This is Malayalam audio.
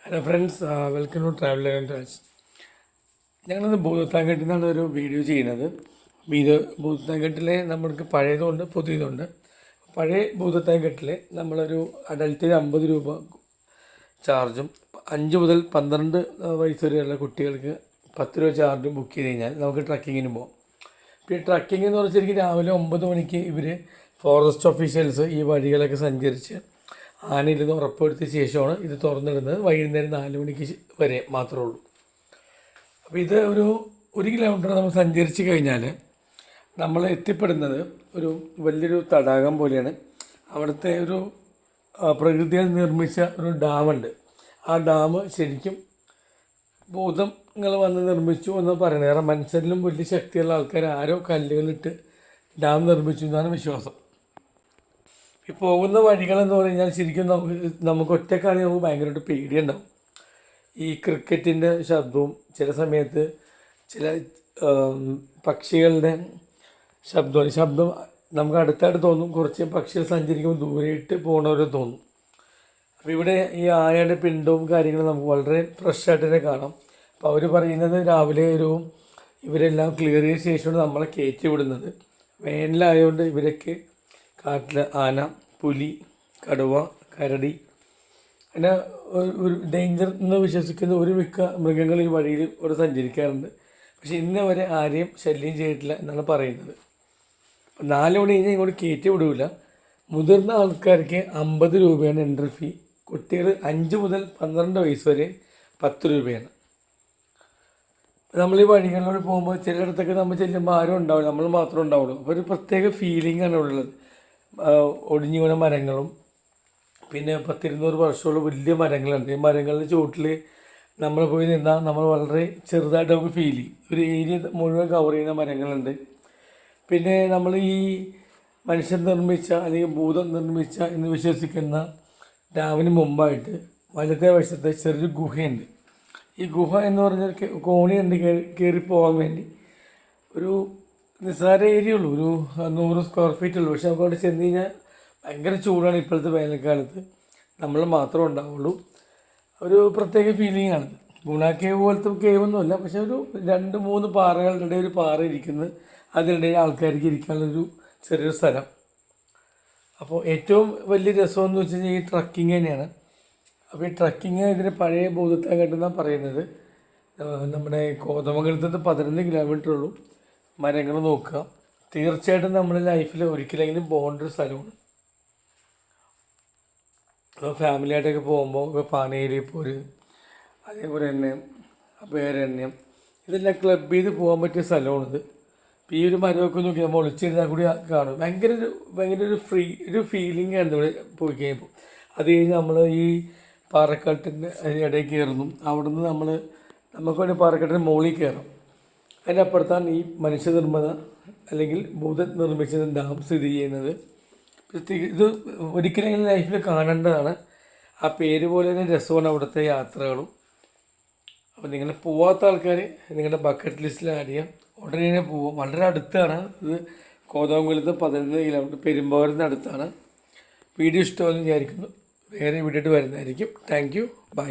Hello friends, welcome to travel and touch. ഞങ്ങളിന്ന് ഭൂതത്താൻകെട്ടിൽ നിന്നാണ് ഒരു വീഡിയോ ചെയ്യുന്നത്. ഇത് ഭൂതത്താൻകെട്ടിലെ നമ്മൾക്ക് പഴയതുണ്ട് പുതിയതുണ്ട്. പഴയ ഭൂതത്താൻകെട്ടിൽ നമ്മളൊരു അഡൽട്ടിന് 50 രൂപ ചാർജും 5 മുതൽ 12 വയസ്സ് വരെയുള്ള കുട്ടികൾക്ക് 10 രൂപ ചാർജും ബുക്ക് ചെയ്ത് കഴിഞ്ഞാൽ നമുക്ക് ട്രക്കിങ്ങിന് പോകാം. ഇപ്പോൾ ഈ ട്രക്കിംഗ് എന്ന് പറഞ്ഞാൽ ശരിക്കും രാവിലെ 9 മണിക്ക് ഇവർ ഫോറസ്റ്റ് ഓഫീഷ്യൽസ് ഈ വഴികളൊക്കെ സഞ്ചരിച്ച് ആനയില്ലെന്ന് ഉറപ്പുവരുത്തിയ ശേഷമാണ് ഇത് തുറന്നിടുന്നത്. വൈകുന്നേരം 4 മണിക്ക് വരെ മാത്രമേ ഉള്ളൂ. അപ്പോൾ ഇത് ഒരു കിലോമീറ്റർ നമ്മൾ സഞ്ചരിച്ച് കഴിഞ്ഞാൽ നമ്മൾ എത്തിപ്പെടുന്നത് ഒരു വലിയൊരു തടാകം പോലെയാണ്. അവിടുത്തെ ഒരു പ്രകൃതിയാൽ നിർമ്മിച്ച ഒരു ഡാമുണ്ട്. ആ ഡാം ശരിക്കും ഭൂതങ്ങൾ വന്ന് നിർമ്മിച്ചു എന്ന് പറയുന്നത്. കാരണം മനുഷ്യരിലും വലിയ ശക്തിയുള്ള ആൾക്കാർ ആരോ കല്ലുകളിട്ട് ഡാം നിർമ്മിച്ചു എന്നാണ് വിശ്വാസം. ഈ പോകുന്ന വഴികളെന്ന് പറഞ്ഞാൽ ശരിക്കും നമുക്ക് ഒറ്റക്കാണെങ്കിൽ നമുക്ക് ഭയങ്കരമായിട്ട് പേടിയുണ്ടാവും. ഈ ക്രിക്കറ്റിൻ്റെ ശബ്ദവും ചില സമയത്ത് ചില പക്ഷികളുടെ ശബ്ദം നമുക്ക് അടുത്തായിട്ട് തോന്നും. കുറച്ച് പക്ഷികൾ സഞ്ചരിക്കുമ്പോൾ ദൂരെയിട്ട് പോകണവരെ തോന്നും. അപ്പോൾ ഇവിടെ ഈ ആനയുടെ പിണ്ടവും കാര്യങ്ങളും നമുക്ക് വളരെ ഫ്രഷായിട്ട് തന്നെ കാണാം. അപ്പോൾ അവർ പറയുന്നത് രാവിലെ ഇവരെല്ലാം ക്ലിയർ ചെയ്ത ശേഷമാണ് നമ്മളെ കയറ്റി വിടുന്നത്. വേനലായതുകൊണ്ട് ഇവരൊക്കെ കാട്ടിൽ ആന, പുലി, കടുവ, കരടി അങ്ങനെ ഒരു ഡേഞ്ചർ എന്ന് വിശ്വസിക്കുന്ന ഒരു മിക്ക മൃഗങ്ങൾ ഈ വഴിയിൽ ഇവിടെ സഞ്ചരിക്കാറുണ്ട്. പക്ഷേ ഇന്ന് വരെ ആരെയും ശല്യം ചെയ്തിട്ടില്ല എന്നാണ് പറയുന്നത്. 4 മണി കഴിഞ്ഞാൽ ഇങ്ങോട്ട് കയറ്റി വിടില്ല. മുതിർന്ന ആൾക്കാർക്ക് 50 രൂപയാണ് എൻട്രി ഫീ. കുട്ടികൾ 5 മുതൽ 12 വയസ്സ് വരെ 10 രൂപയാണ്. നമ്മൾ ഈ വഴികളിലൂടെ പോകുമ്പോൾ ചിലയിടത്തൊക്കെ നമ്മൾ ചെല്ലുമ്പോൾ ആരും ഉണ്ടാവില്ല, നമ്മൾ മാത്രമേ ഉണ്ടാവുള്ളൂ. അപ്പോൾ ഒരു പ്രത്യേക ഫീലിംഗാണ് ഉള്ളത്. ഒടിഞ്ഞു വീണ മരങ്ങളും പിന്നെ 10-200 വർഷമുള്ള വലിയ മരങ്ങളുണ്ട്. ഈ മരങ്ങളുടെ ചുവട്ടിൽ നമ്മൾ പോയി നിന്നാൽ നമ്മൾ വളരെ ചെറുതായിട്ട് നമുക്ക് ഫീൽ ചെയ്യും. ഒരു ഏരിയ മുഴുവൻ കവർ ചെയ്യുന്ന മരങ്ങളുണ്ട്. പിന്നെ നമ്മൾ ഈ മനുഷ്യൻ നിർമ്മിച്ച അല്ലെങ്കിൽ ഭൂതം നിർമ്മിച്ച എന്ന് വിശ്വസിക്കുന്ന ഡാമിന് മുമ്പായിട്ട് വലത്തേ വശത്ത് ചെറിയൊരു ഗുഹയുണ്ട്. ഈ ഗുഹ എന്ന് പറഞ്ഞാൽ കോണിയുണ്ട് കയറി പോകാൻ വേണ്ടി. ഒരു നിസ്സാര ഏരിയ ഉള്ളൂ, ഒരു 100 സ്ക്വയർ ഫീറ്റ് ഉള്ളൂ. പക്ഷെ നമുക്ക് അവിടെ ചെന്ന് കഴിഞ്ഞാൽ ഭയങ്കര ചൂടാണ്. ഇപ്പോഴത്തെ വേനൽക്കാലത്ത് നമ്മൾ മാത്രമേ ഉണ്ടാവുള്ളൂ. ഒരു പ്രത്യേക ഫീലിംഗ് ആണ്. ഗുണ കേവ് പോലത്തെ കേവൊന്നുമല്ല, പക്ഷെ ഒരു 2-3 പാറകളുടെ ഇടയിൽ ഒരു പാറ ഇരിക്കുന്നത്, അതിനിടയിൽ ആൾക്കാർക്ക് ഇരിക്കാനുള്ളൊരു ചെറിയൊരു സ്ഥലം. അപ്പോൾ ഏറ്റവും വലിയ രസമെന്ന് വെച്ച് കഴിഞ്ഞാൽ ഈ ട്രക്കിങ് തന്നെയാണ്. അപ്പോൾ ഈ ട്രക്കിങ് ഇതിന് പഴയ ഭൂതത്താൻകെട്ടെന്നാണ് പറയുന്നത്. നമ്മുടെ കോതമംഗലത്ത് നിന്ന് 11 കിലോമീറ്റർ ഉള്ളൂ. മരങ്ങൾ നോക്കുക, തീർച്ചയായിട്ടും നമ്മുടെ ലൈഫിൽ ഒരിക്കലെങ്കിലും പോകേണ്ട ഒരു സ്ഥലമാണ്. അപ്പോൾ ഫാമിലിയായിട്ടൊക്കെ പോകുമ്പോൾ ഇപ്പോൾ പാനേരി പോര്, അതേപോലെ തന്നെ പേരണ്യം, ഇതെല്ലാം ക്ലബ് ചെയ്ത് പോകാൻ പറ്റിയ സ്ഥലമാണിത്. ഇപ്പോൾ ഈ ഒരു മരമൊക്കെ നോക്കി നമ്മൾ ഒളിച്ചിരുന്നാൽ കൂടി കാണും. ഭയങ്കര ഒരു ഫീലിംഗ് ആണ് ഇവിടെ പോയി കഴിയുമ്പോൾ. അത് കഴിഞ്ഞ് നമ്മൾ ഈ പാറക്കാട്ടിൻ്റെ ഇടയിൽ കയറുന്നു. അവിടെ നിന്ന് നമുക്ക് വേണ്ടി പാറക്കാട്ടിൻ്റെ മുകളിൽ കയറാം. അതിൻ്റെ അപ്പുറത്താണ് ഈ മനുഷ്യനിർമ്മിത അല്ലെങ്കിൽ ഭൂതം നിർമ്മിച്ച ഡാം സ്ഥിതി ചെയ്യുന്നത്. ഇത് ഒരിക്കലെങ്കിലും ലൈഫിൽ കാണേണ്ടതാണ്. ആ പേര് പോലെ തന്നെ രസമാണ് അവിടുത്തെ യാത്രകളും. അപ്പോൾ നിങ്ങൾ പോവാത്ത ആൾക്കാർ നിങ്ങളുടെ ബക്കറ്റ് ലിസ്റ്റിൽ ആഡ് ചെയ്യാം. ഉടനെ തന്നെ പോവാം. വളരെ അടുത്താണ് ഇത്. കോതമംഗലത്ത് 11 കിലോമീറ്റർ, പെരുമ്പാവൂരിന് അടുത്താണ്. വീഡിയോ ഇഷ്ടമെന്ന് വിചാരിക്കുന്നു. വേറെ വീഡിയോ വരുന്നതായിരിക്കും. Thank you, by.